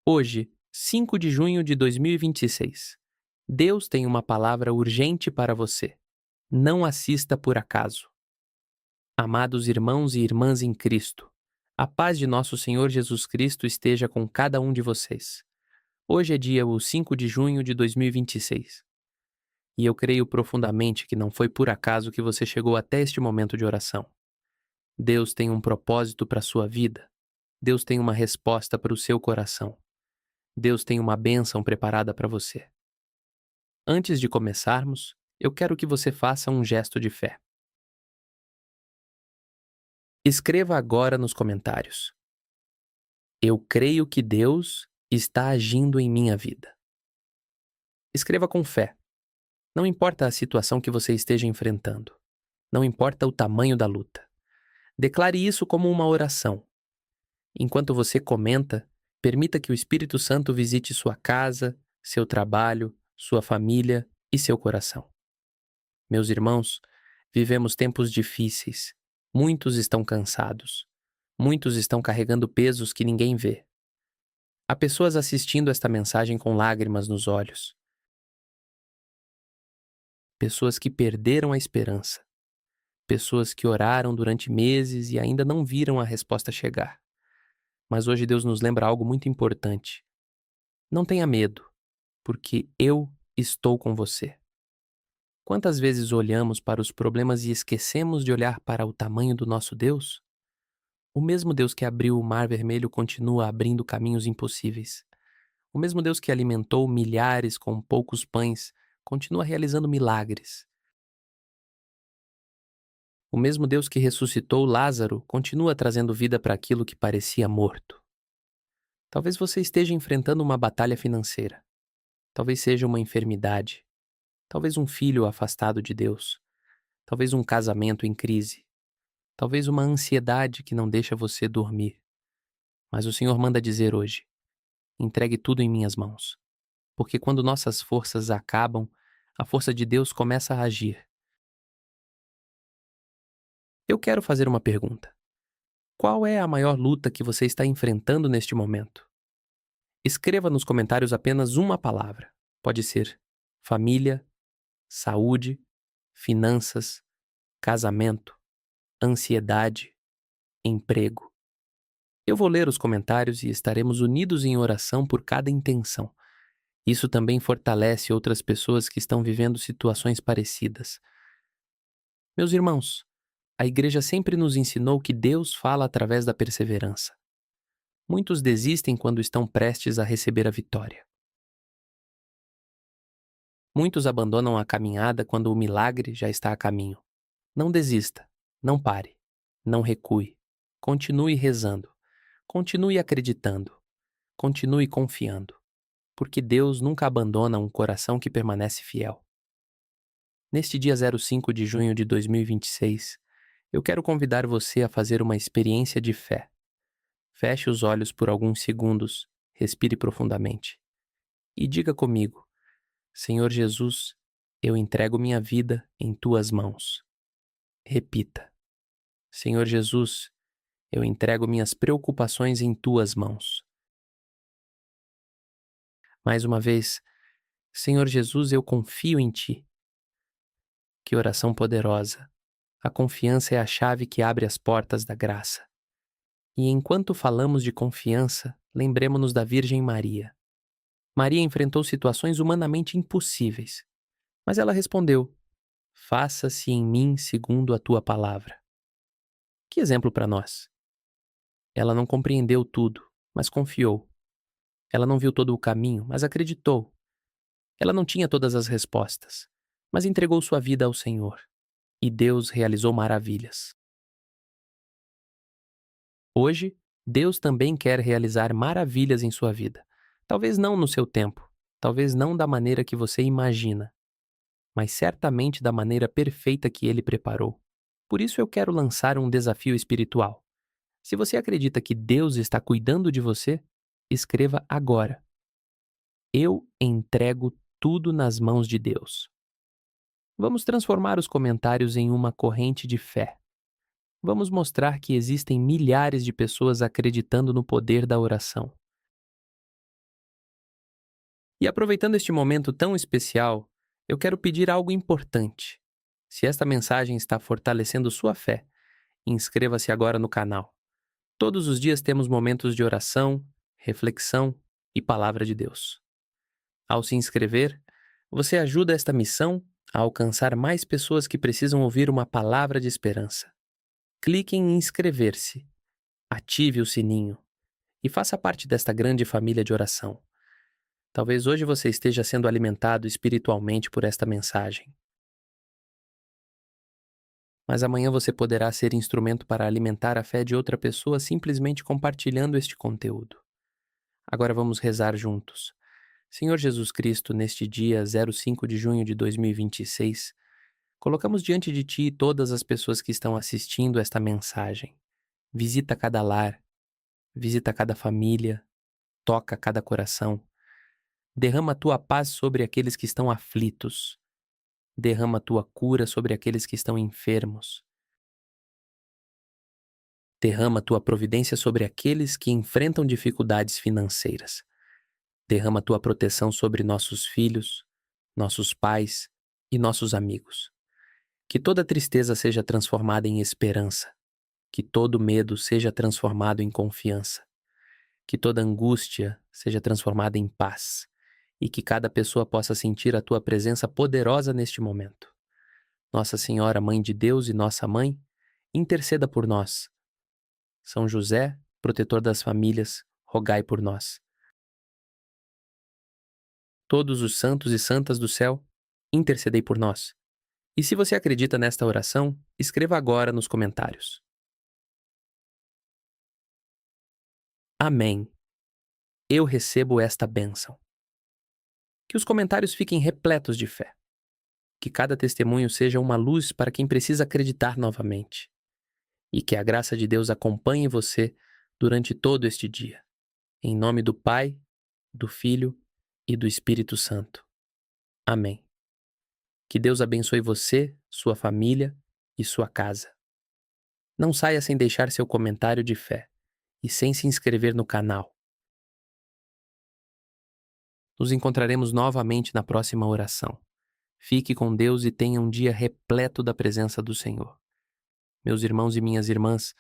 Hoje, 5 de junho de 2026. Deus tem uma palavra urgente para você. Não assista por acaso. Amados irmãos e irmãs em Cristo, a paz de nosso Senhor Jesus Cristo esteja com cada um de vocês. Hoje é dia 5 de junho de 2026. E eu creio profundamente que não foi por acaso que você chegou até este momento de oração. Deus tem um propósito para a sua vida. Deus tem uma resposta para o seu coração. Deus tem uma bênção preparada para você. Antes de começarmos, eu quero que você faça um gesto de fé. Escreva agora nos comentários: Eu creio que Deus está agindo em minha vida. Escreva com fé. Não importa a situação que você esteja enfrentando. Não importa o tamanho da luta. Declare isso como uma oração. Enquanto você comenta, permita que o Espírito Santo visite sua casa, seu trabalho, sua família e seu coração. Meus irmãos, vivemos tempos difíceis. Muitos estão cansados. Muitos estão carregando pesos que ninguém vê. Há pessoas assistindo esta mensagem com lágrimas nos olhos. Pessoas que perderam a esperança. Pessoas que oraram durante meses e ainda não viram a resposta chegar. Mas hoje Deus nos lembra algo muito importante. Não tenha medo, porque eu estou com você. Quantas vezes olhamos para os problemas e esquecemos de olhar para o tamanho do nosso Deus? O mesmo Deus que abriu o Mar Vermelho continua abrindo caminhos impossíveis. O mesmo Deus que alimentou milhares com poucos pães continua realizando milagres. O mesmo Deus que ressuscitou Lázaro continua trazendo vida para aquilo que parecia morto. Talvez você esteja enfrentando uma batalha financeira. Talvez seja uma enfermidade. Talvez um filho afastado de Deus. Talvez um casamento em crise. Talvez uma ansiedade que não deixa você dormir. Mas o Senhor manda dizer hoje: entregue tudo em minhas mãos. Porque quando nossas forças acabam, a força de Deus começa a agir. Eu quero fazer uma pergunta. Qual é a maior luta que você está enfrentando neste momento? Escreva nos comentários apenas uma palavra. Pode ser família, saúde, finanças, casamento, ansiedade, emprego. Eu vou ler os comentários e estaremos unidos em oração por cada intenção. Isso também fortalece outras pessoas que estão vivendo situações parecidas. Meus irmãos, a igreja sempre nos ensinou que Deus fala através da perseverança. Muitos desistem quando estão prestes a receber a vitória. Muitos abandonam a caminhada quando o milagre já está a caminho. Não desista, não pare, não recue. Continue rezando, continue acreditando, continue confiando, porque Deus nunca abandona um coração que permanece fiel. Neste dia 05 de junho de 2026, eu quero convidar você a fazer uma experiência de fé. Feche os olhos por alguns segundos, respire profundamente e diga comigo: Senhor Jesus, eu entrego minha vida em tuas mãos. Repita: Senhor Jesus, eu entrego minhas preocupações em tuas mãos. Mais uma vez: Senhor Jesus, eu confio em ti. Que oração poderosa! A confiança é a chave que abre as portas da graça. E enquanto falamos de confiança, lembremos-nos da Virgem Maria. Maria enfrentou situações humanamente impossíveis, mas ela respondeu: faça-se em mim segundo a tua palavra. Que exemplo para nós! Ela não compreendeu tudo, mas confiou. Ela não viu todo o caminho, mas acreditou. Ela não tinha todas as respostas, mas entregou sua vida ao Senhor. E Deus realizou maravilhas. Hoje, Deus também quer realizar maravilhas em sua vida. Talvez não no seu tempo, talvez não da maneira que você imagina, mas certamente da maneira perfeita que Ele preparou. Por isso eu quero lançar um desafio espiritual. Se você acredita que Deus está cuidando de você, escreva agora: Eu entrego tudo nas mãos de Deus. Vamos transformar os comentários em uma corrente de fé. Vamos mostrar que existem milhares de pessoas acreditando no poder da oração. E aproveitando este momento tão especial, eu quero pedir algo importante. Se esta mensagem está fortalecendo sua fé, inscreva-se agora no canal. Todos os dias temos momentos de oração, reflexão e palavra de Deus. Ao se inscrever, você ajuda esta missão a alcançar mais pessoas que precisam ouvir uma palavra de esperança. Clique em inscrever-se, ative o sininho e faça parte desta grande família de oração. Talvez hoje você esteja sendo alimentado espiritualmente por esta mensagem. Mas amanhã você poderá ser instrumento para alimentar a fé de outra pessoa simplesmente compartilhando este conteúdo. Agora vamos rezar juntos. Senhor Jesus Cristo, neste dia 05 de junho de 2026, colocamos diante de Ti todas as pessoas que estão assistindo esta mensagem. Visita cada lar, visita cada família, toca cada coração. Derrama a Tua paz sobre aqueles que estão aflitos. Derrama a Tua cura sobre aqueles que estão enfermos. Derrama a Tua providência sobre aqueles que enfrentam dificuldades financeiras. Derrama a Tua proteção sobre nossos filhos, nossos pais e nossos amigos. Que toda tristeza seja transformada em esperança. Que todo medo seja transformado em confiança. Que toda angústia seja transformada em paz. E que cada pessoa possa sentir a Tua presença poderosa neste momento. Nossa Senhora, Mãe de Deus e nossa Mãe, interceda por nós. São José, protetor das famílias, rogai por nós. Todos os santos e santas do céu, intercedei por nós. E se você acredita nesta oração, escreva agora nos comentários. Amém. Eu recebo esta bênção. Que os comentários fiquem repletos de fé. Que cada testemunho seja uma luz para quem precisa acreditar novamente. E que a graça de Deus acompanhe você durante todo este dia. Em nome do Pai, do Filho e do Espírito Santo. Amém. Que Deus abençoe você, sua família e sua casa. Não saia sem deixar seu comentário de fé e sem se inscrever no canal. Nos encontraremos novamente na próxima oração. Fique com Deus e tenha um dia repleto da presença do Senhor. Meus irmãos e minhas irmãs,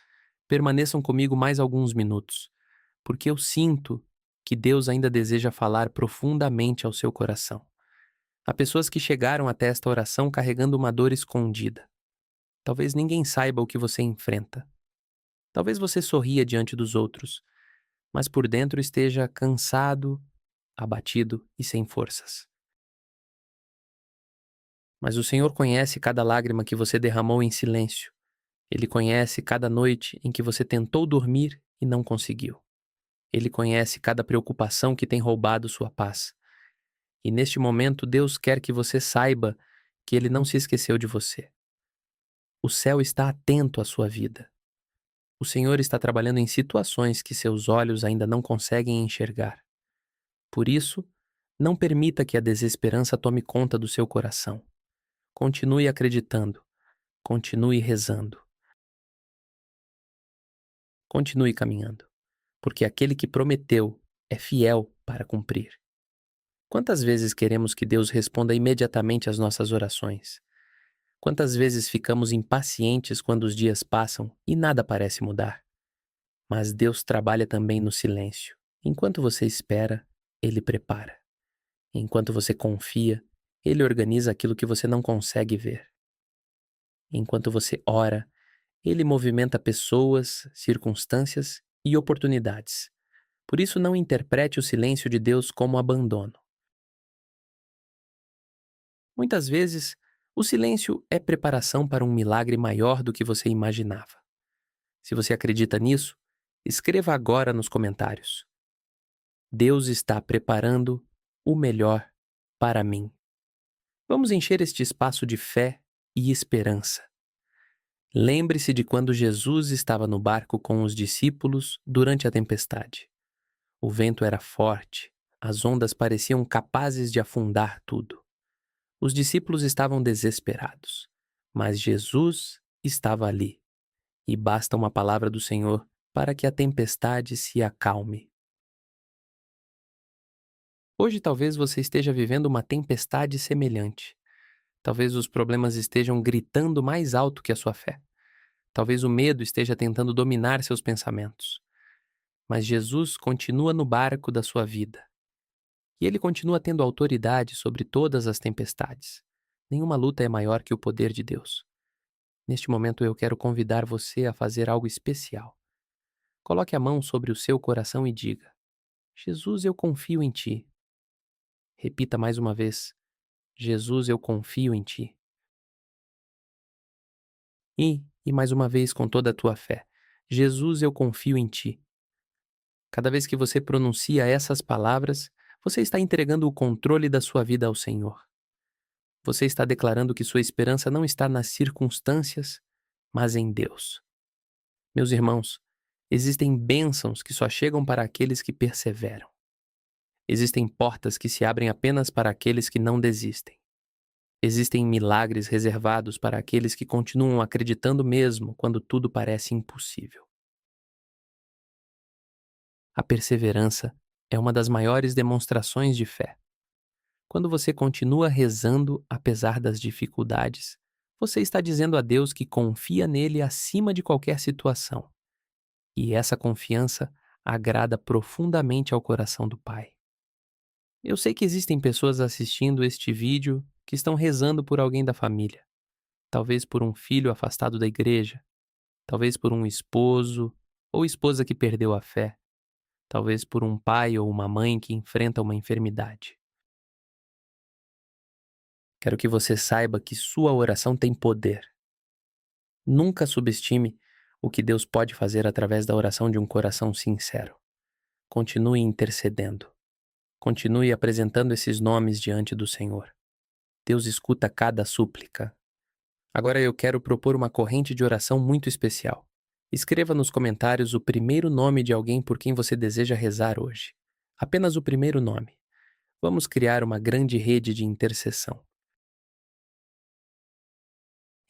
permaneçam comigo mais alguns minutos, porque eu sinto que Deus ainda deseja falar profundamente ao seu coração. Há pessoas que chegaram até esta oração carregando uma dor escondida. Talvez ninguém saiba o que você enfrenta. Talvez você sorria diante dos outros, mas por dentro esteja cansado, abatido e sem forças. Mas o Senhor conhece cada lágrima que você derramou em silêncio. Ele conhece cada noite em que você tentou dormir e não conseguiu. Ele conhece cada preocupação que tem roubado sua paz. E neste momento, Deus quer que você saiba que Ele não se esqueceu de você. O céu está atento à sua vida. O Senhor está trabalhando em situações que seus olhos ainda não conseguem enxergar. Por isso, não permita que a desesperança tome conta do seu coração. Continue acreditando. Continue rezando. Continue caminhando. Porque aquele que prometeu é fiel para cumprir. Quantas vezes queremos que Deus responda imediatamente às nossas orações? Quantas vezes ficamos impacientes quando os dias passam e nada parece mudar? Mas Deus trabalha também no silêncio. Enquanto você espera, Ele prepara. Enquanto você confia, Ele organiza aquilo que você não consegue ver. Enquanto você ora, Ele movimenta pessoas, circunstâncias e oportunidades. Por isso, não interprete o silêncio de Deus como abandono. Muitas vezes, o silêncio é preparação para um milagre maior do que você imaginava. Se você acredita nisso, escreva agora nos comentários. Deus está preparando o melhor para mim. Vamos encher este espaço de fé e esperança. Lembre-se de quando Jesus estava no barco com os discípulos durante a tempestade. O vento era forte, as ondas pareciam capazes de afundar tudo. Os discípulos estavam desesperados, mas Jesus estava ali. E basta uma palavra do Senhor para que a tempestade se acalme. Hoje talvez você esteja vivendo uma tempestade semelhante. Talvez os problemas estejam gritando mais alto que a sua fé. Talvez o medo esteja tentando dominar seus pensamentos. Mas Jesus continua no barco da sua vida. E ele continua tendo autoridade sobre todas as tempestades. Nenhuma luta é maior que o poder de Deus. Neste momento eu quero convidar você a fazer algo especial. Coloque a mão sobre o seu coração e diga: Jesus, eu confio em ti. Repita mais uma vez: Jesus, eu confio em ti. E mais uma vez com toda a tua fé: Jesus, eu confio em ti. Cada vez que você pronuncia essas palavras, você está entregando o controle da sua vida ao Senhor. Você está declarando que sua esperança não está nas circunstâncias, mas em Deus. Meus irmãos, existem bênçãos que só chegam para aqueles que perseveram. Existem portas que se abrem apenas para aqueles que não desistem. Existem milagres reservados para aqueles que continuam acreditando mesmo quando tudo parece impossível. A perseverança é uma das maiores demonstrações de fé. Quando você continua rezando apesar das dificuldades, você está dizendo a Deus que confia nele acima de qualquer situação. E essa confiança agrada profundamente ao coração do Pai. Eu sei que existem pessoas assistindo este vídeo que estão rezando por alguém da família. Talvez por um filho afastado da igreja. Talvez por um esposo ou esposa que perdeu a fé. Talvez por um pai ou uma mãe que enfrenta uma enfermidade. Quero que você saiba que sua oração tem poder. Nunca subestime o que Deus pode fazer através da oração de um coração sincero. Continue intercedendo. Continue apresentando esses nomes diante do Senhor. Deus escuta cada súplica. Agora eu quero propor uma corrente de oração muito especial. Escreva nos comentários o primeiro nome de alguém por quem você deseja rezar hoje. Apenas o primeiro nome. Vamos criar uma grande rede de intercessão.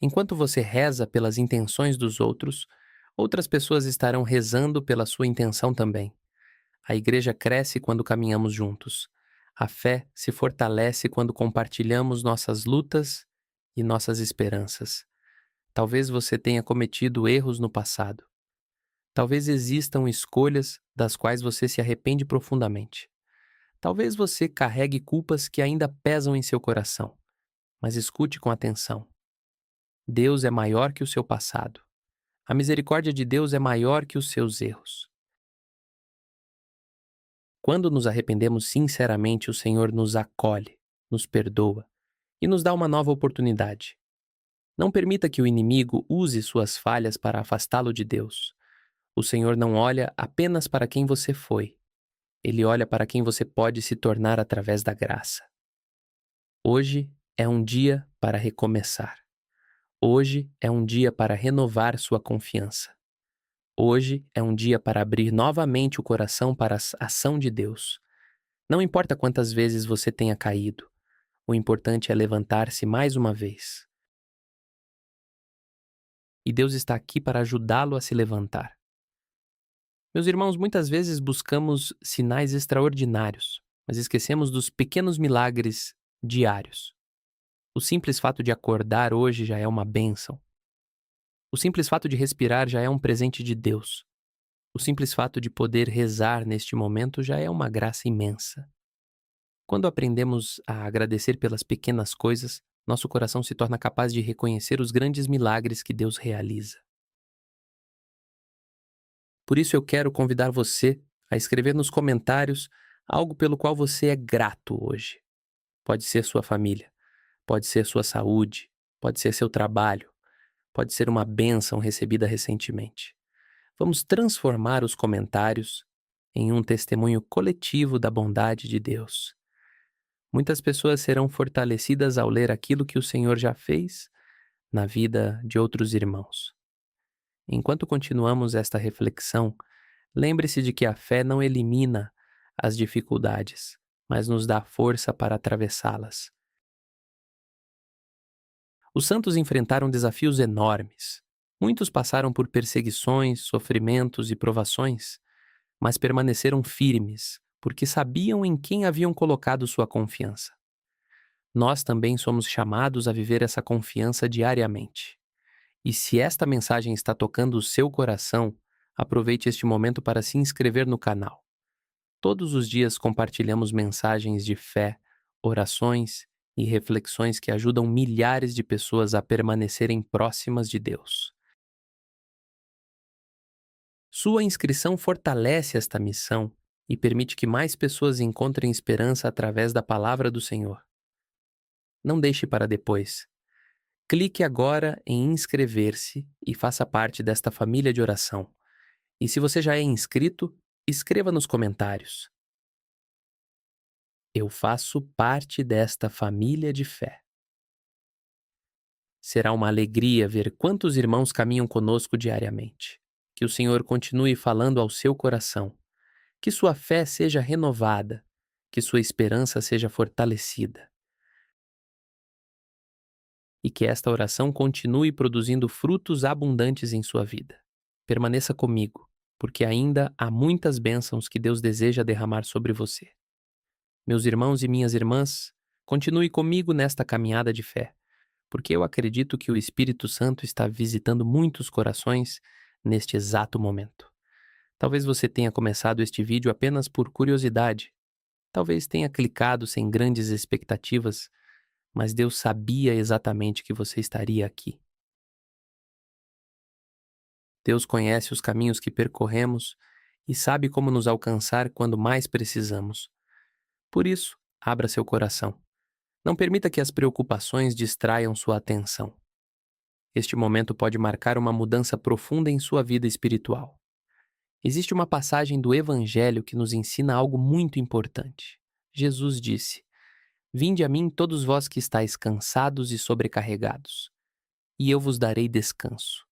Enquanto você reza pelas intenções dos outros, outras pessoas estarão rezando pela sua intenção também. A igreja cresce quando caminhamos juntos. A fé se fortalece quando compartilhamos nossas lutas e nossas esperanças. Talvez você tenha cometido erros no passado. Talvez existam escolhas das quais você se arrepende profundamente. Talvez você carregue culpas que ainda pesam em seu coração. Mas escute com atenção. Deus é maior que o seu passado. A misericórdia de Deus é maior que os seus erros. Quando nos arrependemos sinceramente, o Senhor nos acolhe, nos perdoa e nos dá uma nova oportunidade. Não permita que o inimigo use suas falhas para afastá-lo de Deus. O Senhor não olha apenas para quem você foi. Ele olha para quem você pode se tornar através da graça. Hoje é um dia para recomeçar. Hoje é um dia para renovar sua confiança. Hoje é um dia para abrir novamente o coração para a ação de Deus. Não importa quantas vezes você tenha caído, o importante é levantar-se mais uma vez. E Deus está aqui para ajudá-lo a se levantar. Meus irmãos, muitas vezes buscamos sinais extraordinários, mas esquecemos dos pequenos milagres diários. O simples fato de acordar hoje já é uma bênção. O simples fato de respirar já é um presente de Deus. O simples fato de poder rezar neste momento já é uma graça imensa. Quando aprendemos a agradecer pelas pequenas coisas, nosso coração se torna capaz de reconhecer os grandes milagres que Deus realiza. Por isso eu quero convidar você a escrever nos comentários algo pelo qual você é grato hoje. Pode ser sua família, pode ser sua saúde, pode ser seu trabalho, pode ser uma bênção recebida recentemente. Vamos transformar os comentários em um testemunho coletivo da bondade de Deus. Muitas pessoas serão fortalecidas ao ler aquilo que o Senhor já fez na vida de outros irmãos. Enquanto continuamos esta reflexão, lembre-se de que a fé não elimina as dificuldades, mas nos dá força para atravessá-las. Os santos enfrentaram desafios enormes. Muitos passaram por perseguições, sofrimentos e provações, mas permaneceram firmes, porque sabiam em quem haviam colocado sua confiança. Nós também somos chamados a viver essa confiança diariamente. E se esta mensagem está tocando o seu coração, aproveite este momento para se inscrever no canal. Todos os dias compartilhamos mensagens de fé, orações e reflexões que ajudam milhares de pessoas a permanecerem próximas de Deus. Sua inscrição fortalece esta missão e permite que mais pessoas encontrem esperança através da palavra do Senhor. Não deixe para depois. Clique agora em inscrever-se e faça parte desta família de oração. E se você já é inscrito, escreva nos comentários: eu faço parte desta família de fé. Será uma alegria ver quantos irmãos caminham conosco diariamente. Que o Senhor continue falando ao seu coração. Que sua fé seja renovada. Que sua esperança seja fortalecida. E que esta oração continue produzindo frutos abundantes em sua vida. Permaneça comigo, porque ainda há muitas bênçãos que Deus deseja derramar sobre você. Meus irmãos e minhas irmãs, continue comigo nesta caminhada de fé, porque eu acredito que o Espírito Santo está visitando muitos corações neste exato momento. Talvez você tenha começado este vídeo apenas por curiosidade. Talvez tenha clicado sem grandes expectativas, mas Deus sabia exatamente que você estaria aqui. Deus conhece os caminhos que percorremos e sabe como nos alcançar quando mais precisamos. Por isso, abra seu coração. Não permita que as preocupações distraiam sua atenção. Este momento pode marcar uma mudança profunda em sua vida espiritual. Existe uma passagem do Evangelho que nos ensina algo muito importante. Jesus disse: "Vinde a mim todos vós que estáis cansados e sobrecarregados, e eu vos darei descanso."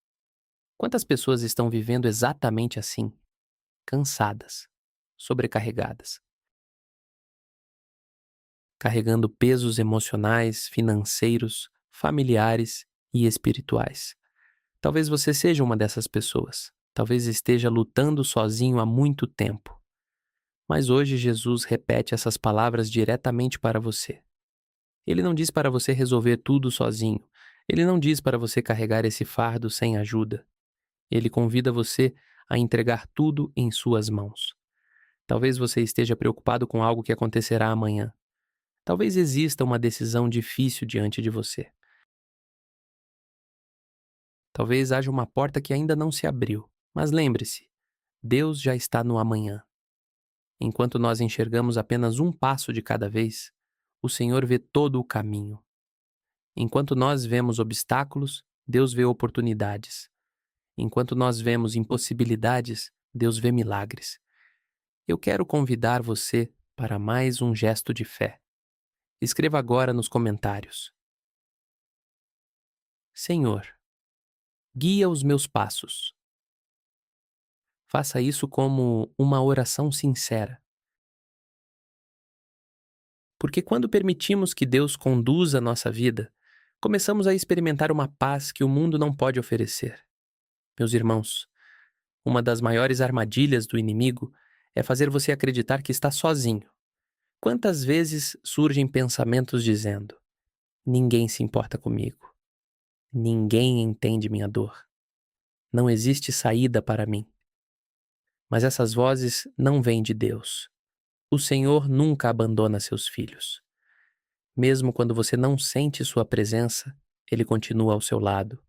Quantas pessoas estão vivendo exatamente assim? Cansadas, sobrecarregadas, carregando pesos emocionais, financeiros, familiares e espirituais. Talvez você seja uma dessas pessoas. Talvez esteja lutando sozinho há muito tempo. Mas hoje Jesus repete essas palavras diretamente para você. Ele não diz para você resolver tudo sozinho. Ele não diz para você carregar esse fardo sem ajuda. Ele convida você a entregar tudo em suas mãos. Talvez você esteja preocupado com algo que acontecerá amanhã. Talvez exista uma decisão difícil diante de você. Talvez haja uma porta que ainda não se abriu. Mas lembre-se, Deus já está no amanhã. Enquanto nós enxergamos apenas um passo de cada vez, o Senhor vê todo o caminho. Enquanto nós vemos obstáculos, Deus vê oportunidades. Enquanto nós vemos impossibilidades, Deus vê milagres. Eu quero convidar você para mais um gesto de fé. Escreva agora nos comentários: Senhor, guia os meus passos. Faça isso como uma oração sincera. Porque quando permitimos que Deus conduza a nossa vida, começamos a experimentar uma paz que o mundo não pode oferecer. Meus irmãos, uma das maiores armadilhas do inimigo é fazer você acreditar que está sozinho. Quantas vezes surgem pensamentos dizendo: ninguém se importa comigo, ninguém entende minha dor, não existe saída para mim. Mas essas vozes não vêm de Deus. O Senhor nunca abandona seus filhos. Mesmo quando você não sente sua presença, Ele continua ao seu lado.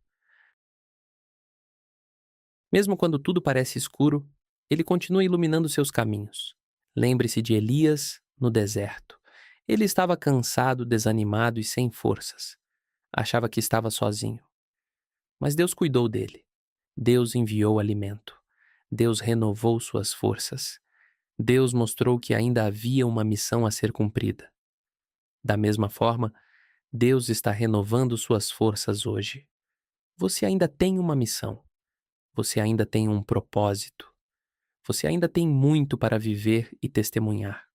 Mesmo quando tudo parece escuro, Ele continua iluminando seus caminhos. Lembre-se de Elias no deserto. Ele estava cansado, desanimado e sem forças. Achava que estava sozinho. Mas Deus cuidou dele. Deus enviou alimento. Deus renovou suas forças. Deus mostrou que ainda havia uma missão a ser cumprida. Da mesma forma, Deus está renovando suas forças hoje. Você ainda tem uma missão. Você ainda tem um propósito. Você ainda tem muito para viver e testemunhar.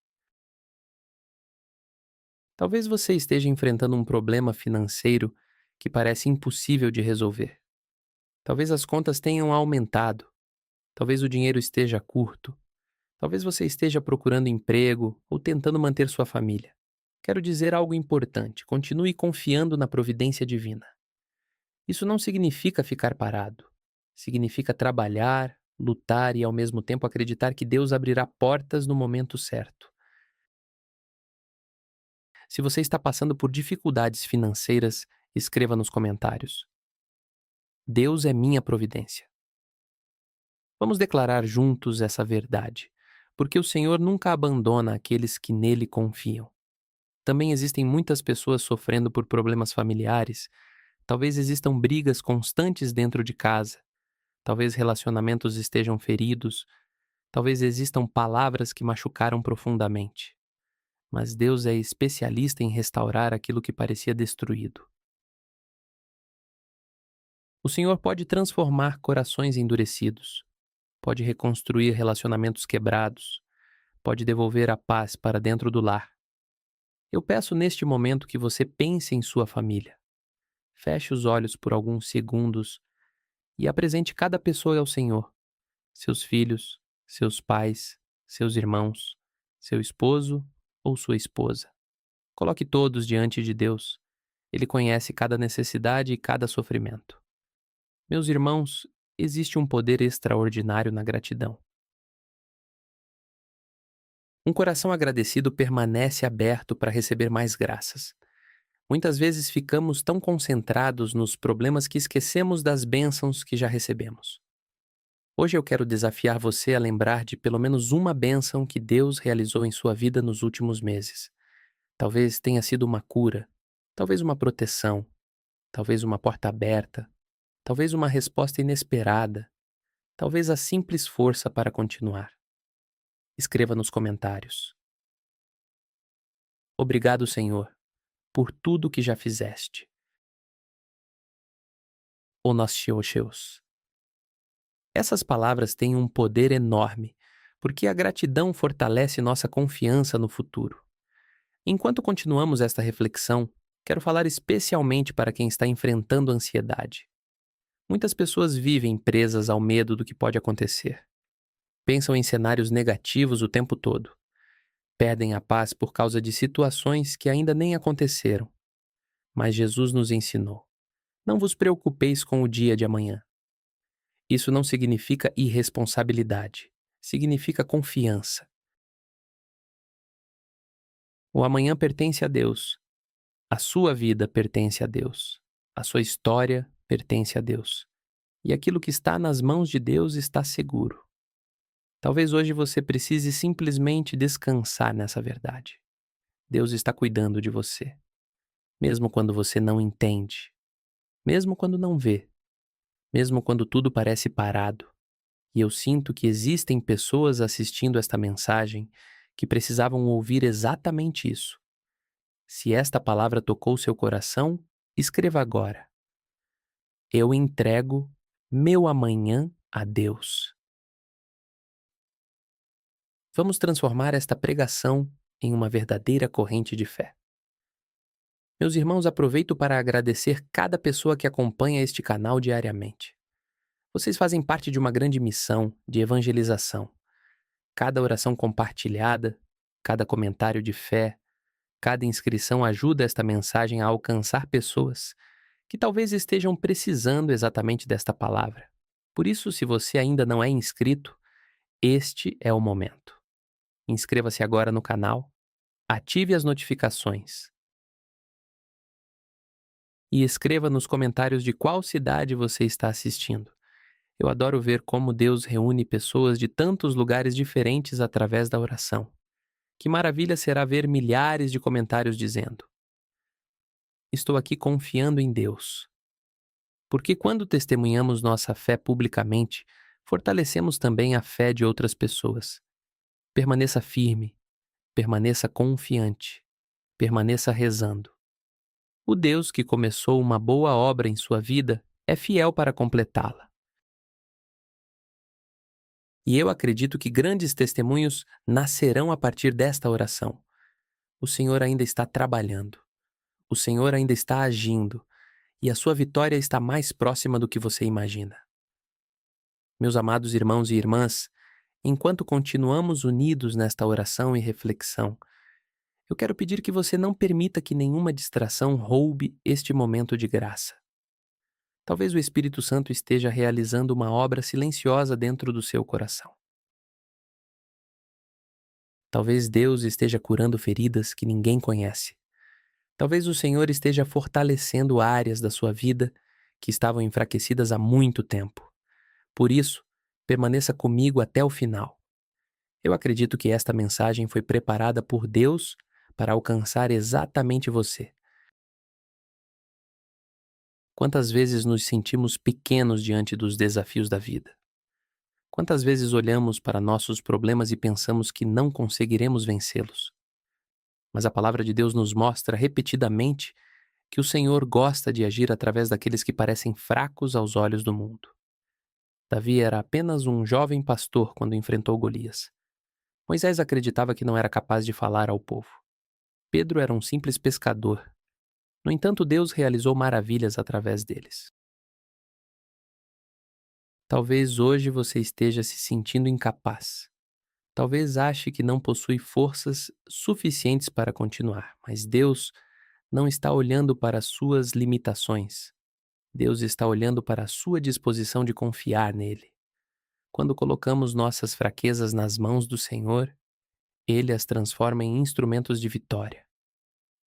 Talvez você esteja enfrentando um problema financeiro que parece impossível de resolver. Talvez as contas tenham aumentado. Talvez o dinheiro esteja curto. Talvez você esteja procurando emprego ou tentando manter sua família. Quero dizer algo importante: continue confiando na providência divina. Isso não significa ficar parado. Significa trabalhar, lutar e ao mesmo tempo acreditar que Deus abrirá portas no momento certo. Se você está passando por dificuldades financeiras, escreva nos comentários: Deus é minha providência. Vamos declarar juntos essa verdade, porque o Senhor nunca abandona aqueles que nele confiam. Também existem muitas pessoas sofrendo por problemas familiares. Talvez existam brigas constantes dentro de casa. Talvez relacionamentos estejam feridos. Talvez existam palavras que machucaram profundamente. Mas Deus é especialista em restaurar aquilo que parecia destruído. O Senhor pode transformar corações endurecidos, pode reconstruir relacionamentos quebrados, pode devolver a paz para dentro do lar. Eu peço neste momento que você pense em sua família. Feche os olhos por alguns segundos e apresente cada pessoa ao Senhor: seus filhos, seus pais, seus irmãos, seu esposo ou sua esposa. Coloque todos diante de Deus. Ele conhece cada necessidade e cada sofrimento. Meus irmãos, existe um poder extraordinário na gratidão. Um coração agradecido permanece aberto para receber mais graças. Muitas vezes ficamos tão concentrados nos problemas que esquecemos das bênçãos que já recebemos. Hoje eu quero desafiar você a lembrar de pelo menos uma bênção que Deus realizou em sua vida nos últimos meses. Talvez tenha sido uma cura, talvez uma proteção, talvez uma porta aberta, talvez uma resposta inesperada, talvez a simples força para continuar. Escreva nos comentários: Obrigado, Senhor, por tudo que já fizeste. Onoshiocheus. Essas palavras têm um poder enorme, porque a gratidão fortalece nossa confiança no futuro. Enquanto continuamos esta reflexão, quero falar especialmente para quem está enfrentando ansiedade. Muitas pessoas vivem presas ao medo do que pode acontecer. Pensam em cenários negativos o tempo todo. Perdem a paz por causa de situações que ainda nem aconteceram. Mas Jesus nos ensinou: não vos preocupeis com o dia de amanhã. Isso não significa irresponsabilidade. Significa confiança. O amanhã pertence a Deus. A sua vida pertence a Deus. A sua história pertence a Deus. E aquilo que está nas mãos de Deus está seguro. Talvez hoje você precise simplesmente descansar nessa verdade. Deus está cuidando de você. Mesmo quando você não entende. Mesmo quando não vê. Mesmo quando tudo parece parado. E eu sinto que existem pessoas assistindo esta mensagem que precisavam ouvir exatamente isso. Se esta palavra tocou seu coração, escreva agora: Eu entrego meu amanhã a Deus. Vamos transformar esta pregação em uma verdadeira corrente de fé. Meus irmãos, aproveito para agradecer cada pessoa que acompanha este canal diariamente. Vocês fazem parte de uma grande missão de evangelização. Cada oração compartilhada, cada comentário de fé, cada inscrição ajuda esta mensagem a alcançar pessoas que talvez estejam precisando exatamente desta palavra. Por isso, se você ainda não é inscrito, este é o momento. Inscreva-se agora no canal, ative as notificações e escreva nos comentários de qual cidade você está assistindo. Eu adoro ver como Deus reúne pessoas de tantos lugares diferentes através da oração. Que maravilha será ver milhares de comentários dizendo: Estou aqui confiando em Deus. Porque quando testemunhamos nossa fé publicamente, fortalecemos também a fé de outras pessoas. Permaneça firme, permaneça confiante, permaneça rezando. O Deus que começou uma boa obra em sua vida é fiel para completá-la. E eu acredito que grandes testemunhos nascerão a partir desta oração. O Senhor ainda está trabalhando. O Senhor ainda está agindo. E a sua vitória está mais próxima do que você imagina. Meus amados irmãos e irmãs, Enquanto continuamos unidos nesta oração e reflexão, eu quero pedir que você não permita que nenhuma distração roube este momento de graça. Talvez o Espírito Santo esteja realizando uma obra silenciosa dentro do seu coração. Talvez Deus esteja curando feridas que ninguém conhece. Talvez o Senhor esteja fortalecendo áreas da sua vida que estavam enfraquecidas há muito tempo. Por isso, permaneça comigo até o final. Eu acredito que esta mensagem foi preparada por Deus para alcançar exatamente você. Quantas vezes nos sentimos pequenos diante dos desafios da vida? Quantas vezes olhamos para nossos problemas e pensamos que não conseguiremos vencê-los? Mas a palavra de Deus nos mostra repetidamente que o Senhor gosta de agir através daqueles que parecem fracos aos olhos do mundo. Davi era apenas um jovem pastor quando enfrentou Golias. Moisés acreditava que não era capaz de falar ao povo. Pedro era um simples pescador. No entanto, Deus realizou maravilhas através deles. Talvez hoje você esteja se sentindo incapaz. Talvez ache que não possui forças suficientes para continuar, mas Deus não está olhando para as suas limitações. Deus está olhando para a sua disposição de confiar nele. Quando colocamos nossas fraquezas nas mãos do Senhor, Ele as transforma em instrumentos de vitória.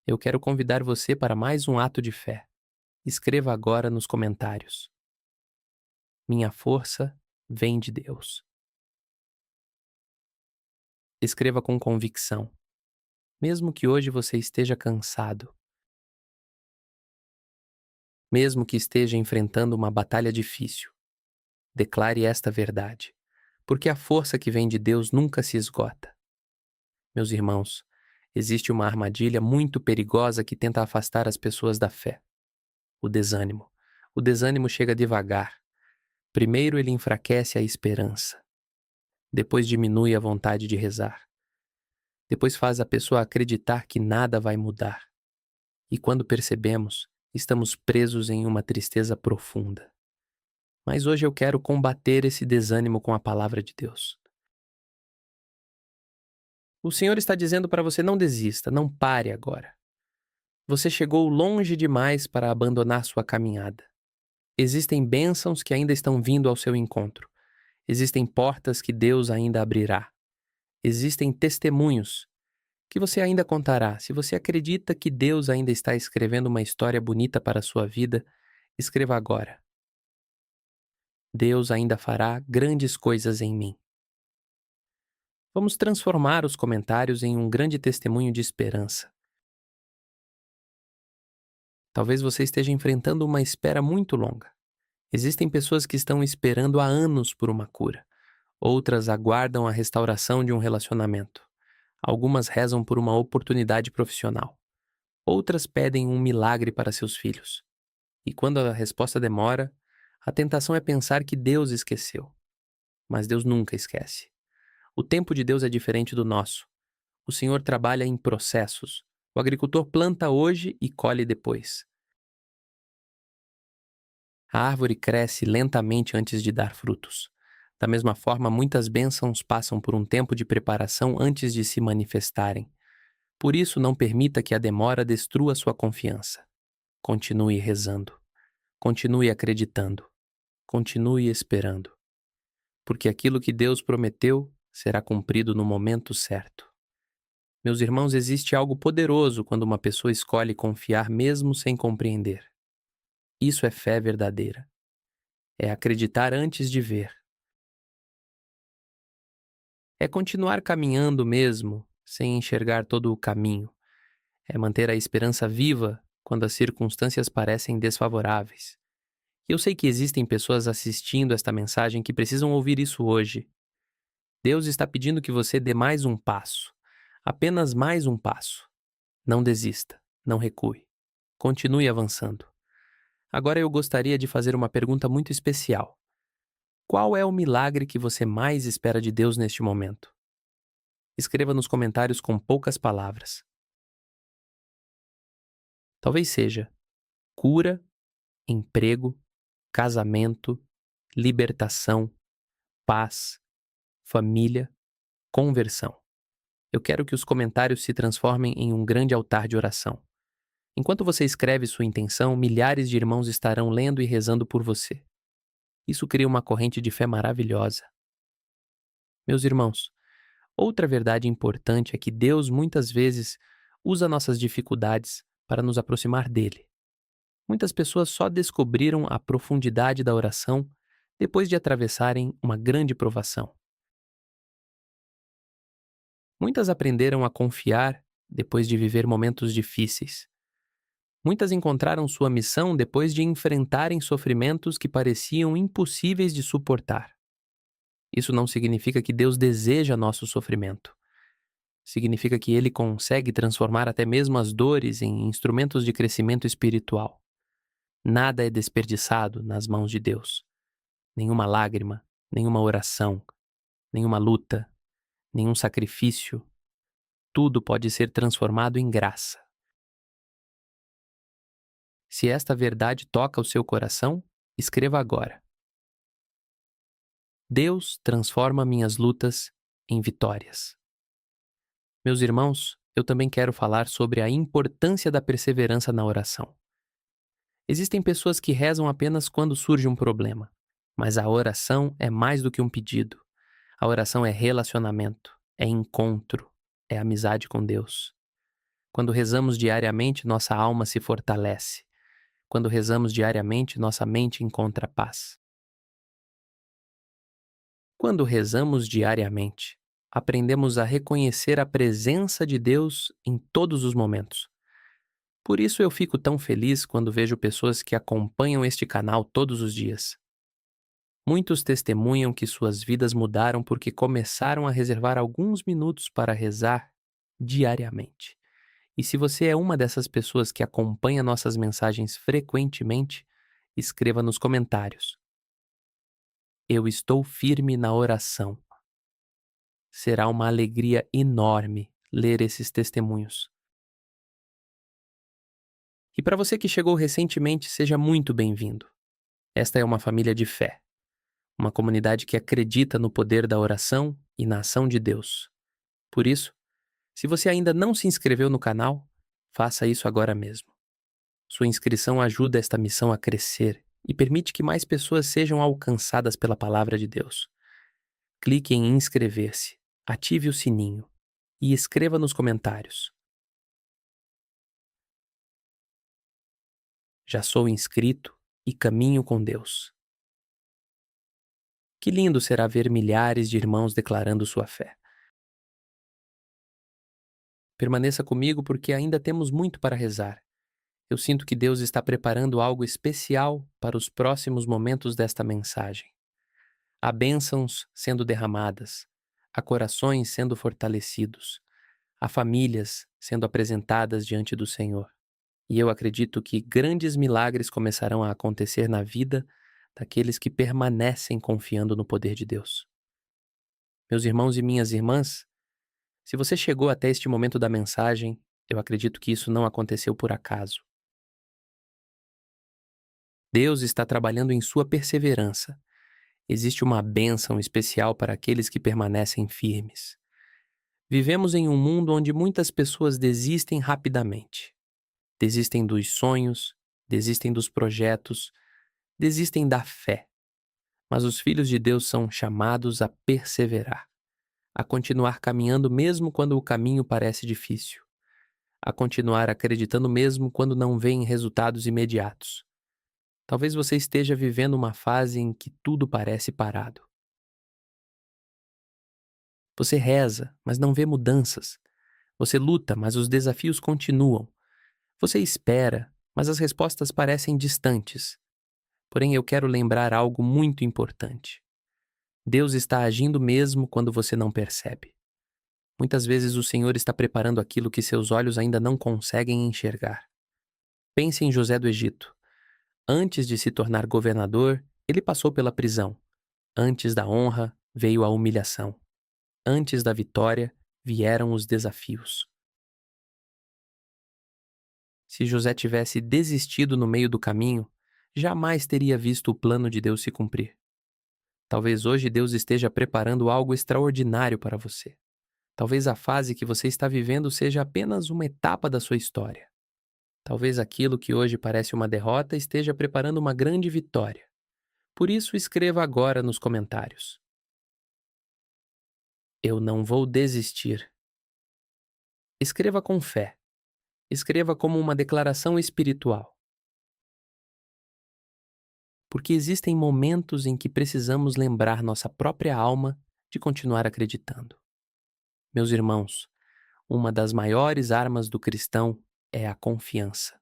Eu quero convidar você para mais um ato de fé. Escreva agora nos comentários: Minha força vem de Deus. Escreva com convicção, mesmo que hoje você esteja cansado, mesmo que esteja enfrentando uma batalha difícil. Declare esta verdade, porque a força que vem de Deus nunca se esgota. Meus irmãos, existe uma armadilha muito perigosa que tenta afastar as pessoas da fé: o desânimo. O desânimo chega devagar. Primeiro ele enfraquece a esperança. Depois diminui a vontade de rezar. Depois faz a pessoa acreditar que nada vai mudar. E quando percebemos, estamos presos em uma tristeza profunda. Mas hoje eu quero combater esse desânimo com a palavra de Deus. O Senhor está dizendo para você: não desista, não pare agora. Você chegou longe demais para abandonar sua caminhada. Existem bênçãos que ainda estão vindo ao seu encontro. Existem portas que Deus ainda abrirá. Existem testemunhos que você ainda contará. Se você acredita que Deus ainda está escrevendo uma história bonita para a sua vida, escreva agora: Deus ainda fará grandes coisas em mim. Vamos transformar os comentários em um grande testemunho de esperança. Talvez você esteja enfrentando uma espera muito longa. Existem pessoas que estão esperando há anos por uma cura. Outras aguardam a restauração de um relacionamento. Algumas rezam por uma oportunidade profissional. Outras pedem um milagre para seus filhos. E quando a resposta demora, a tentação é pensar que Deus esqueceu. Mas Deus nunca esquece. O tempo de Deus é diferente do nosso. O Senhor trabalha em processos. O agricultor planta hoje e colhe depois. A árvore cresce lentamente antes de dar frutos. Da mesma forma, muitas bênçãos passam por um tempo de preparação antes de se manifestarem. Por isso, não permita que a demora destrua sua confiança. Continue rezando. Continue acreditando. Continue esperando. Porque aquilo que Deus prometeu será cumprido no momento certo. Meus irmãos, existe algo poderoso quando uma pessoa escolhe confiar mesmo sem compreender. Isso é fé verdadeira. É acreditar antes de ver. É continuar caminhando mesmo, sem enxergar todo o caminho. É manter a esperança viva quando as circunstâncias parecem desfavoráveis. E eu sei que existem pessoas assistindo esta mensagem que precisam ouvir isso hoje. Deus está pedindo que você dê mais um passo. Apenas mais um passo. Não desista, não recue. Continue avançando. Agora eu gostaria de fazer uma pergunta muito especial. Qual é o milagre que você mais espera de Deus neste momento? Escreva nos comentários com poucas palavras. Talvez seja cura, emprego, casamento, libertação, paz, família, conversão. Eu quero que os comentários se transformem em um grande altar de oração. Enquanto você escreve sua intenção, milhares de irmãos estarão lendo e rezando por você. Isso cria uma corrente de fé maravilhosa. Meus irmãos, outra verdade importante é que Deus muitas vezes usa nossas dificuldades para nos aproximar dele. Muitas pessoas só descobriram a profundidade da oração depois de atravessarem uma grande provação. Muitas aprenderam a confiar depois de viver momentos difíceis. Muitas encontraram sua missão depois de enfrentarem sofrimentos que pareciam impossíveis de suportar. Isso não significa que Deus deseja nosso sofrimento. Significa que Ele consegue transformar até mesmo as dores em instrumentos de crescimento espiritual. Nada é desperdiçado nas mãos de Deus. Nenhuma lágrima, nenhuma oração, nenhuma luta, nenhum sacrifício. Tudo pode ser transformado em graça. Se esta verdade toca o seu coração, escreva agora: Deus transforma minhas lutas em vitórias. Meus irmãos, eu também quero falar sobre a importância da perseverança na oração. Existem pessoas que rezam apenas quando surge um problema, mas a oração é mais do que um pedido. A oração é relacionamento, é encontro, é amizade com Deus. Quando rezamos diariamente, nossa alma se fortalece. Quando rezamos diariamente, nossa mente encontra paz. Quando rezamos diariamente, aprendemos a reconhecer a presença de Deus em todos os momentos. Por isso eu fico tão feliz quando vejo pessoas que acompanham este canal todos os dias. Muitos testemunham que suas vidas mudaram porque começaram a reservar alguns minutos para rezar diariamente. E se você é uma dessas pessoas que acompanha nossas mensagens frequentemente, escreva nos comentários: Eu estou firme na oração. Será uma alegria enorme ler esses testemunhos. E para você que chegou recentemente, seja muito bem-vindo. Esta é uma família de fé, uma comunidade que acredita no poder da oração e na ação de Deus. Por isso, se você ainda não se inscreveu no canal, faça isso agora mesmo. Sua inscrição ajuda esta missão a crescer e permite que mais pessoas sejam alcançadas pela palavra de Deus. Clique em inscrever-se, ative o sininho e escreva nos comentários: Já sou inscrito e caminho com Deus. Que lindo será ver milhares de irmãos declarando sua fé. Permaneça comigo porque ainda temos muito para rezar. Eu sinto que Deus está preparando algo especial para os próximos momentos desta mensagem. Há bênçãos sendo derramadas, há corações sendo fortalecidos, há famílias sendo apresentadas diante do Senhor. E eu acredito que grandes milagres começarão a acontecer na vida daqueles que permanecem confiando no poder de Deus. Meus irmãos e minhas irmãs, se você chegou até este momento da mensagem, eu acredito que isso não aconteceu por acaso. Deus está trabalhando em sua perseverança. Existe uma bênção especial para aqueles que permanecem firmes. Vivemos em um mundo onde muitas pessoas desistem rapidamente. Desistem dos sonhos, desistem dos projetos, desistem da fé. Mas os filhos de Deus são chamados a perseverar, a continuar caminhando mesmo quando o caminho parece difícil, a continuar acreditando mesmo quando não veem resultados imediatos. Talvez você esteja vivendo uma fase em que tudo parece parado. Você reza, mas não vê mudanças. Você luta, mas os desafios continuam. Você espera, mas as respostas parecem distantes. Porém, eu quero lembrar algo muito importante. Deus está agindo mesmo quando você não percebe. Muitas vezes o Senhor está preparando aquilo que seus olhos ainda não conseguem enxergar. Pense em José do Egito. Antes de se tornar governador, ele passou pela prisão. Antes da honra, veio a humilhação. Antes da vitória, vieram os desafios. Se José tivesse desistido no meio do caminho, jamais teria visto o plano de Deus se cumprir. Talvez hoje Deus esteja preparando algo extraordinário para você. Talvez a fase que você está vivendo seja apenas uma etapa da sua história. Talvez aquilo que hoje parece uma derrota esteja preparando uma grande vitória. Por isso, escreva agora nos comentários: Eu não vou desistir. Escreva com fé. Escreva como uma declaração espiritual. Porque existem momentos em que precisamos lembrar nossa própria alma de continuar acreditando. Meus irmãos, uma das maiores armas do cristão é a confiança.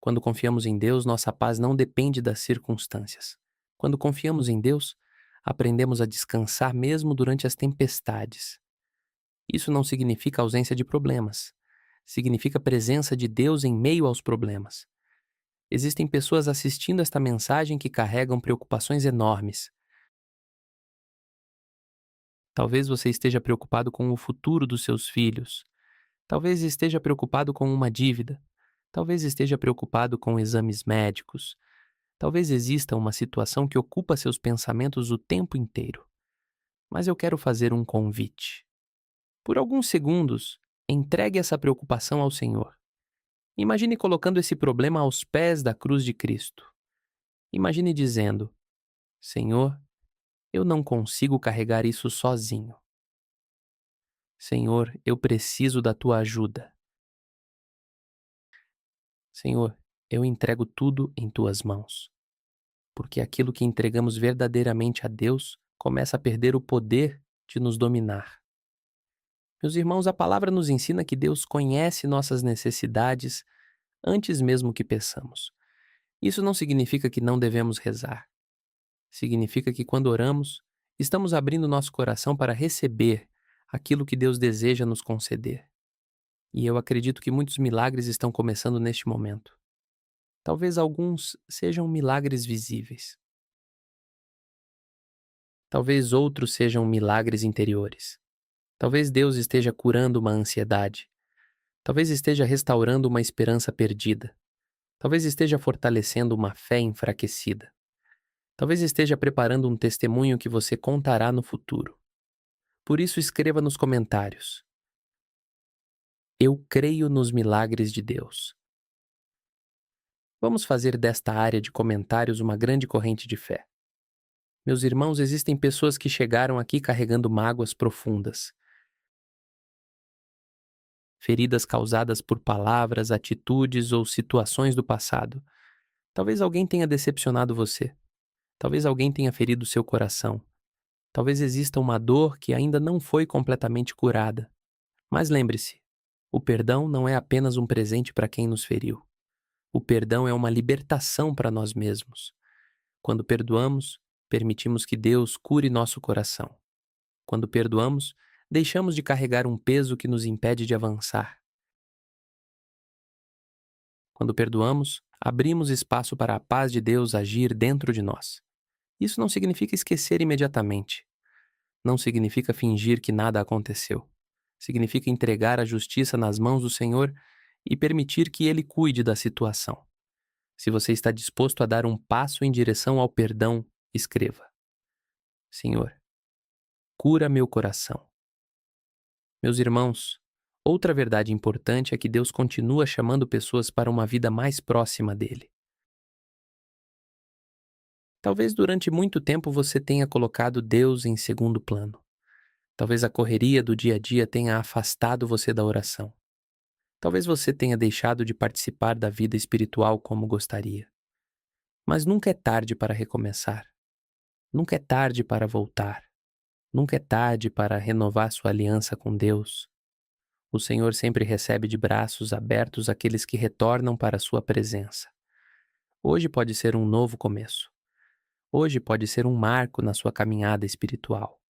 Quando confiamos em Deus, nossa paz não depende das circunstâncias. Quando confiamos em Deus, aprendemos a descansar mesmo durante as tempestades. Isso não significa ausência de problemas. Significa presença de Deus em meio aos problemas. Existem pessoas assistindo esta mensagem que carregam preocupações enormes. Talvez você esteja preocupado com o futuro dos seus filhos. Talvez esteja preocupado com uma dívida. Talvez esteja preocupado com exames médicos. Talvez exista uma situação que ocupa seus pensamentos o tempo inteiro. Mas eu quero fazer um convite. Por alguns segundos, entregue essa preocupação ao Senhor. Imagine colocando esse problema aos pés da cruz de Cristo. Imagine dizendo: Senhor, eu não consigo carregar isso sozinho. Senhor, eu preciso da tua ajuda. Senhor, eu entrego tudo em tuas mãos. Porque aquilo que entregamos verdadeiramente a Deus começa a perder o poder de nos dominar. Meus irmãos, a palavra nos ensina que Deus conhece nossas necessidades antes mesmo que peçamos. Isso não significa que não devemos rezar. Significa que quando oramos, estamos abrindo nosso coração para receber aquilo que Deus deseja nos conceder. E eu acredito que muitos milagres estão começando neste momento. Talvez alguns sejam milagres visíveis. Talvez outros sejam milagres interiores. Talvez Deus esteja curando uma ansiedade. Talvez esteja restaurando uma esperança perdida. Talvez esteja fortalecendo uma fé enfraquecida. Talvez esteja preparando um testemunho que você contará no futuro. Por isso, escreva nos comentários: Eu creio nos milagres de Deus. Vamos fazer desta área de comentários uma grande corrente de fé. Meus irmãos, existem pessoas que chegaram aqui carregando mágoas profundas, feridas causadas por palavras, atitudes ou situações do passado. Talvez alguém tenha decepcionado você. Talvez alguém tenha ferido seu coração. Talvez exista uma dor que ainda não foi completamente curada. Mas lembre-se, o perdão não é apenas um presente para quem nos feriu. O perdão é uma libertação para nós mesmos. Quando perdoamos, permitimos que Deus cure nosso coração. Quando perdoamos, deixamos de carregar um peso que nos impede de avançar. Quando perdoamos, abrimos espaço para a paz de Deus agir dentro de nós. Isso não significa esquecer imediatamente. Não significa fingir que nada aconteceu. Significa entregar a justiça nas mãos do Senhor e permitir que Ele cuide da situação. Se você está disposto a dar um passo em direção ao perdão, escreva: Senhor, cura meu coração. Meus irmãos, outra verdade importante é que Deus continua chamando pessoas para uma vida mais próxima dele. Talvez durante muito tempo você tenha colocado Deus em segundo plano. Talvez a correria do dia a dia tenha afastado você da oração. Talvez você tenha deixado de participar da vida espiritual como gostaria. Mas nunca é tarde para recomeçar. Nunca é tarde para voltar. Nunca é tarde para renovar sua aliança com Deus. O Senhor sempre recebe de braços abertos aqueles que retornam para a sua presença. Hoje pode ser um novo começo. Hoje pode ser um marco na sua caminhada espiritual.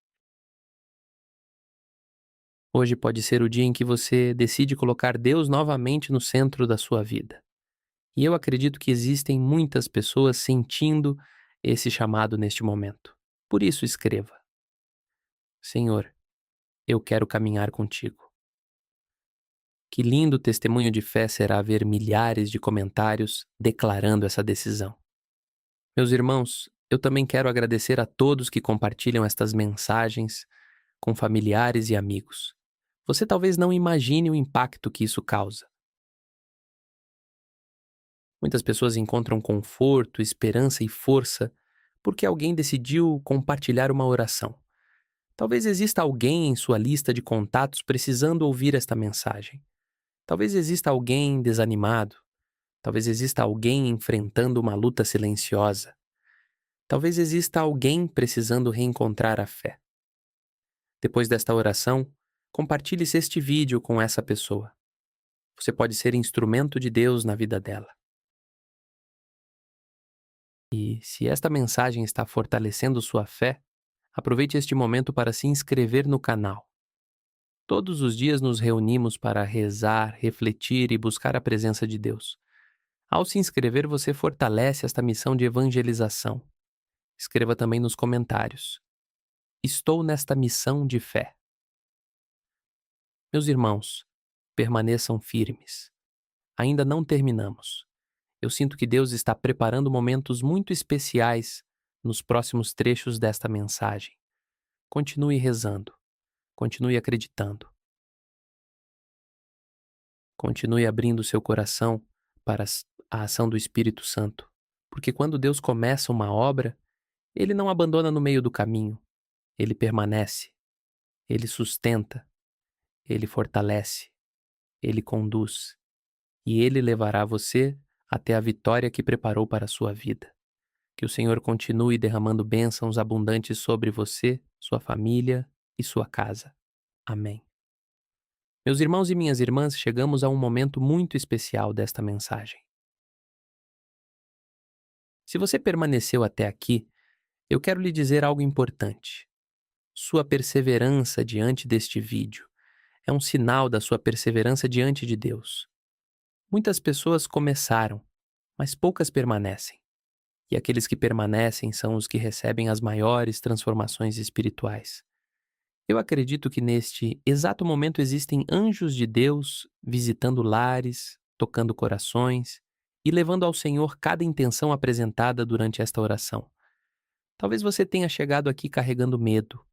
Hoje pode ser o dia em que você decide colocar Deus novamente no centro da sua vida. E eu acredito que existem muitas pessoas sentindo esse chamado neste momento. Por isso escreva: Senhor, eu quero caminhar contigo. Que lindo testemunho de fé será ver milhares de comentários declarando essa decisão. Meus irmãos, Eu também quero agradecer a todos que compartilham estas mensagens com familiares e amigos. Você talvez não imagine o impacto que isso causa. Muitas pessoas encontram conforto, esperança e força porque alguém decidiu compartilhar uma oração. Talvez exista alguém em sua lista de contatos precisando ouvir esta mensagem. Talvez exista alguém desanimado. Talvez exista alguém enfrentando uma luta silenciosa. Talvez exista alguém precisando reencontrar a fé. Depois desta oração, compartilhe este vídeo com essa pessoa. Você pode ser instrumento de Deus na vida dela. E se esta mensagem está fortalecendo sua fé, aproveite este momento para se inscrever no canal. Todos os dias nos reunimos para rezar, refletir e buscar a presença de Deus. Ao se inscrever, você fortalece esta missão de evangelização. Escreva também nos comentários: estou nesta missão de fé. Meus irmãos, permaneçam firmes. Ainda não terminamos. Eu sinto que Deus está preparando momentos muito especiais nos próximos trechos desta mensagem. Continue rezando. Continue acreditando. Continue abrindo seu coração para a ação do Espírito Santo. Porque quando Deus começa uma obra, Ele não abandona no meio do caminho. Ele permanece. Ele sustenta. Ele fortalece. Ele conduz. E Ele levará você até a vitória que preparou para a sua vida. Que o Senhor continue derramando bênçãos abundantes sobre você, sua família e sua casa. Amém. Meus irmãos e minhas irmãs, chegamos a um momento muito especial desta mensagem. Se você permaneceu até aqui, eu quero lhe dizer algo importante. Sua perseverança diante deste vídeo é um sinal da sua perseverança diante de Deus. Muitas pessoas começaram, mas poucas permanecem. E aqueles que permanecem são os que recebem as maiores transformações espirituais. Eu acredito que neste exato momento existem anjos de Deus visitando lares, tocando corações e levando ao Senhor cada intenção apresentada durante esta oração. Talvez você tenha chegado aqui carregando medo.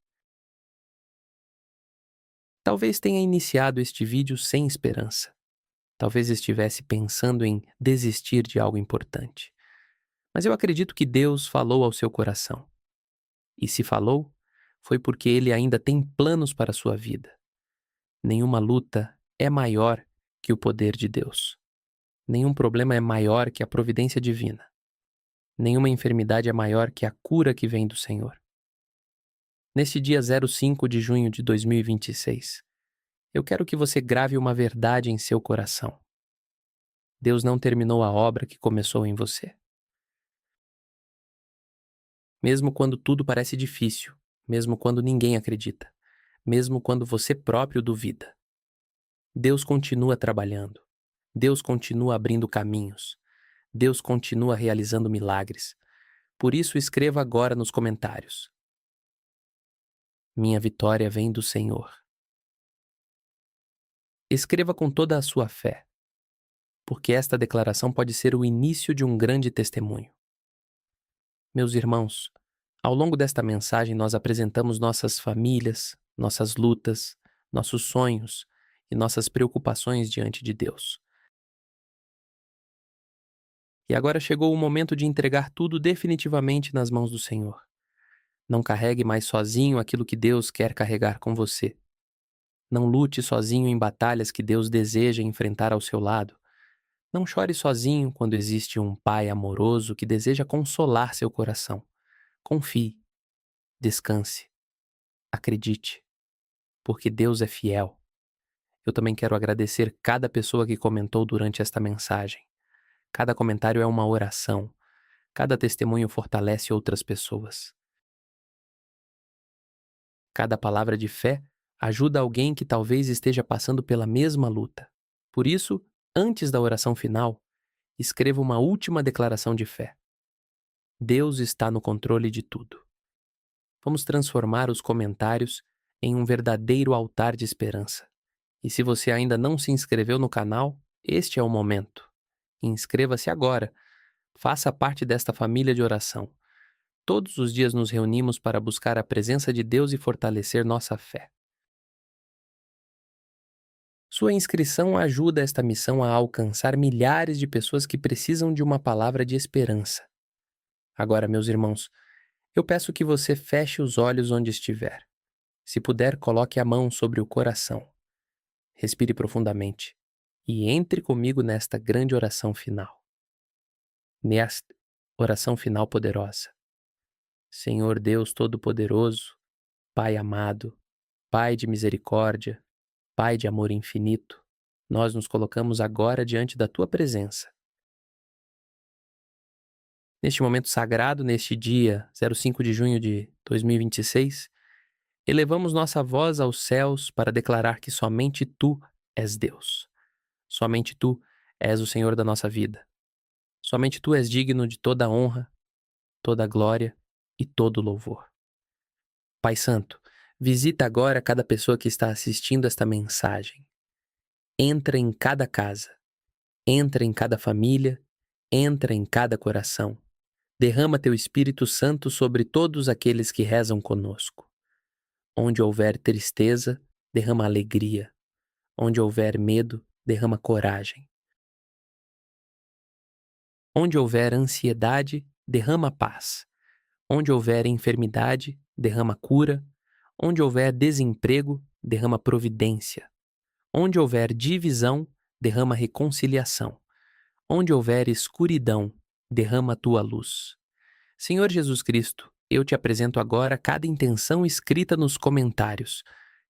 Talvez tenha iniciado este vídeo sem esperança. Talvez estivesse pensando em desistir de algo importante. Mas eu acredito que Deus falou ao seu coração. E se falou, foi porque Ele ainda tem planos para a sua vida. Nenhuma luta é maior que o poder de Deus. Nenhum problema é maior que a providência divina. Nenhuma enfermidade é maior que a cura que vem do Senhor. Neste dia 05 de junho de 2026, eu quero que você grave uma verdade em seu coração. Deus não terminou a obra que começou em você. Mesmo quando tudo parece difícil, mesmo quando ninguém acredita, mesmo quando você próprio duvida, Deus continua trabalhando. Deus continua abrindo caminhos. Deus continua realizando milagres. Por isso, escreva agora nos comentários: minha vitória vem do Senhor. Escreva com toda a sua fé, porque esta declaração pode ser o início de um grande testemunho. Meus irmãos, ao longo desta mensagem nós apresentamos nossas famílias, nossas lutas, nossos sonhos e nossas preocupações diante de Deus. E agora chegou o momento de entregar tudo definitivamente nas mãos do Senhor. Não carregue mais sozinho aquilo que Deus quer carregar com você. Não lute sozinho em batalhas que Deus deseja enfrentar ao seu lado. Não chore sozinho quando existe um Pai amoroso que deseja consolar seu coração. Confie, descanse, acredite, porque Deus é fiel. Eu também quero agradecer cada pessoa que comentou durante esta mensagem. Cada comentário é uma oração. Cada testemunho fortalece outras pessoas. Cada palavra de fé ajuda alguém que talvez esteja passando pela mesma luta. Por isso, antes da oração final, escreva uma última declaração de fé. Deus está no controle de tudo. Vamos transformar os comentários em um verdadeiro altar de esperança. E se você ainda não se inscreveu no canal, este é o momento. Inscreva-se agora. Faça parte desta família de oração. Todos os dias nos reunimos para buscar a presença de Deus e fortalecer nossa fé. Sua inscrição ajuda esta missão a alcançar milhares de pessoas que precisam de uma palavra de esperança. Agora, meus irmãos, eu peço que você feche os olhos onde estiver. Se puder, coloque a mão sobre o coração. Respire profundamente e entre comigo nesta grande oração final. Nesta oração final poderosa. Senhor Deus Todo-Poderoso, Pai amado, Pai de misericórdia, Pai de amor infinito, nós nos colocamos agora diante da Tua presença. Neste momento sagrado, neste dia 05 de junho de 2026, elevamos nossa voz aos céus para declarar que somente Tu és Deus. Somente Tu és o Senhor da nossa vida. Somente Tu és digno de toda honra, toda glória e todo louvor. Pai Santo, visita agora cada pessoa que está assistindo esta mensagem. Entra em cada casa, entra em cada família, entra em cada coração. Derrama Teu Espírito Santo sobre todos aqueles que rezam conosco. Onde houver tristeza, derrama alegria. Onde houver medo, derrama coragem. Onde houver ansiedade, derrama paz. Onde houver enfermidade, derrama cura. Onde houver desemprego, derrama providência. Onde houver divisão, derrama reconciliação. Onde houver escuridão, derrama a tua luz. Senhor Jesus Cristo, eu te apresento agora cada intenção escrita nos comentários,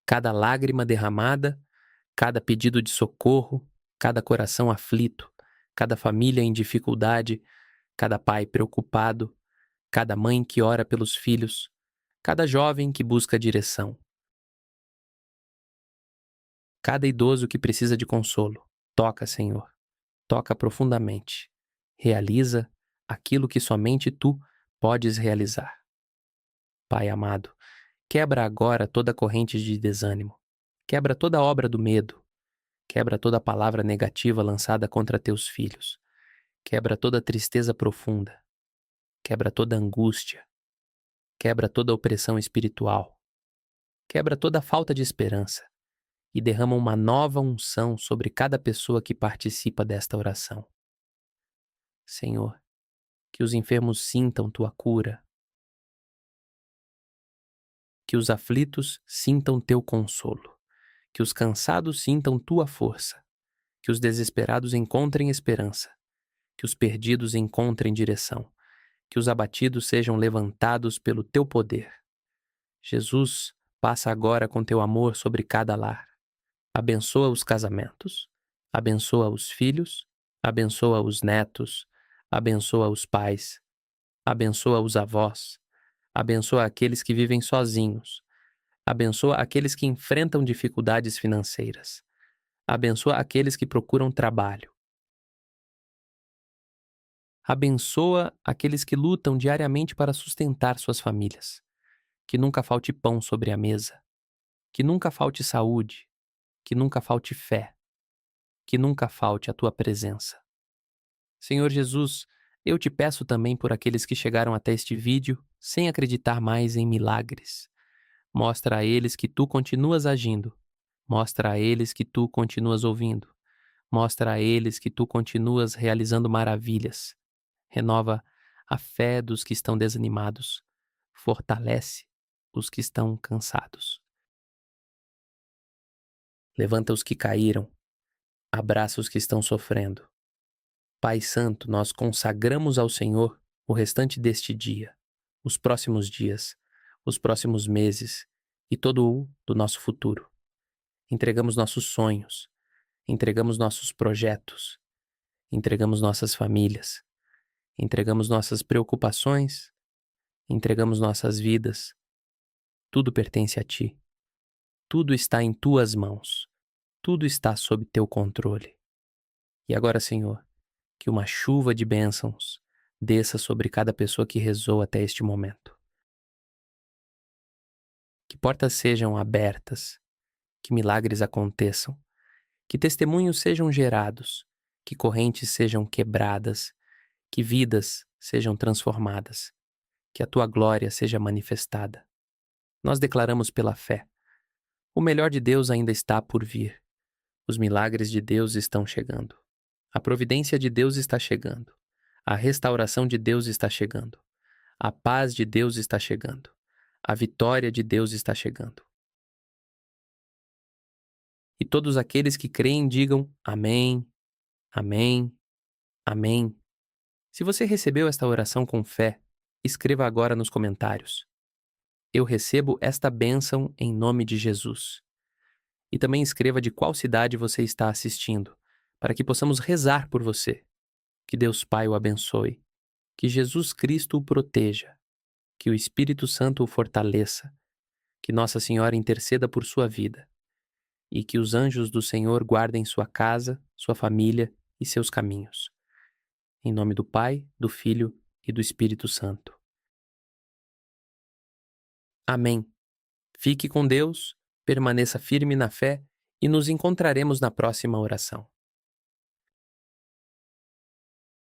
cada lágrima derramada, cada pedido de socorro, cada coração aflito, cada família em dificuldade, cada pai preocupado, cada mãe que ora pelos filhos, cada jovem que busca direção, cada idoso que precisa de consolo. Toca, Senhor, toca profundamente. Realiza aquilo que somente Tu podes realizar. Pai amado, quebra agora toda corrente de desânimo. Quebra toda obra do medo. Quebra toda palavra negativa lançada contra Teus filhos. Quebra toda tristeza profunda. Quebra toda angústia. Quebra toda opressão espiritual. Quebra toda falta de esperança. E derrama uma nova unção sobre cada pessoa que participa desta oração. Senhor, que os enfermos sintam Tua cura. Que os aflitos sintam Teu consolo. Que os cansados sintam Tua força. Que os desesperados encontrem esperança. Que os perdidos encontrem direção. Que os abatidos sejam levantados pelo Teu poder. Jesus, passa agora com Teu amor sobre cada lar. Abençoa os casamentos. Abençoa os filhos. Abençoa os netos. Abençoa os pais. Abençoa os avós. Abençoa aqueles que vivem sozinhos. Abençoa aqueles que enfrentam dificuldades financeiras. Abençoa aqueles que procuram trabalho. Abençoa aqueles que lutam diariamente para sustentar suas famílias. Que nunca falte pão sobre a mesa. Que nunca falte saúde. Que nunca falte fé. Que nunca falte a Tua presença. Senhor Jesus, eu te peço também por aqueles que chegaram até este vídeo sem acreditar mais em milagres. Mostra a eles que Tu continuas agindo. Mostra a eles que Tu continuas ouvindo. Mostra a eles que Tu continuas realizando maravilhas. Renova a fé dos que estão desanimados. Fortalece os que estão cansados. Levanta os que caíram. Abraça os que estão sofrendo. Pai Santo, nós consagramos ao Senhor o restante deste dia, os próximos dias, os próximos meses e todo o do nosso futuro. Entregamos nossos sonhos, entregamos nossos projetos, entregamos nossas famílias, entregamos nossas preocupações, entregamos nossas vidas. Tudo pertence a Ti. Tudo está em Tuas mãos. Tudo está sob Teu controle. E agora, Senhor, que uma chuva de bênçãos desça sobre cada pessoa que rezou até este momento. Que portas sejam abertas, que milagres aconteçam, que testemunhos sejam gerados, que correntes sejam quebradas, que vidas sejam transformadas, que a tua glória seja manifestada. Nós declaramos pela fé: o melhor de Deus ainda está por vir. Os milagres de Deus estão chegando. A providência de Deus está chegando. A restauração de Deus está chegando. A paz de Deus está chegando. A vitória de Deus está chegando. E todos aqueles que creem digam amém, amém, amém. Se você recebeu esta oração com fé, escreva agora nos comentários: eu recebo esta bênção em nome de Jesus. E também escreva de qual cidade você está assistindo, para que possamos rezar por você. Que Deus Pai o abençoe. Que Jesus Cristo o proteja. Que o Espírito Santo o fortaleça. Que Nossa Senhora interceda por sua vida. E que os anjos do Senhor guardem sua casa, sua família e seus caminhos. Em nome do Pai, do Filho e do Espírito Santo. Amém. Fique com Deus, permaneça firme na fé e nos encontraremos na próxima oração.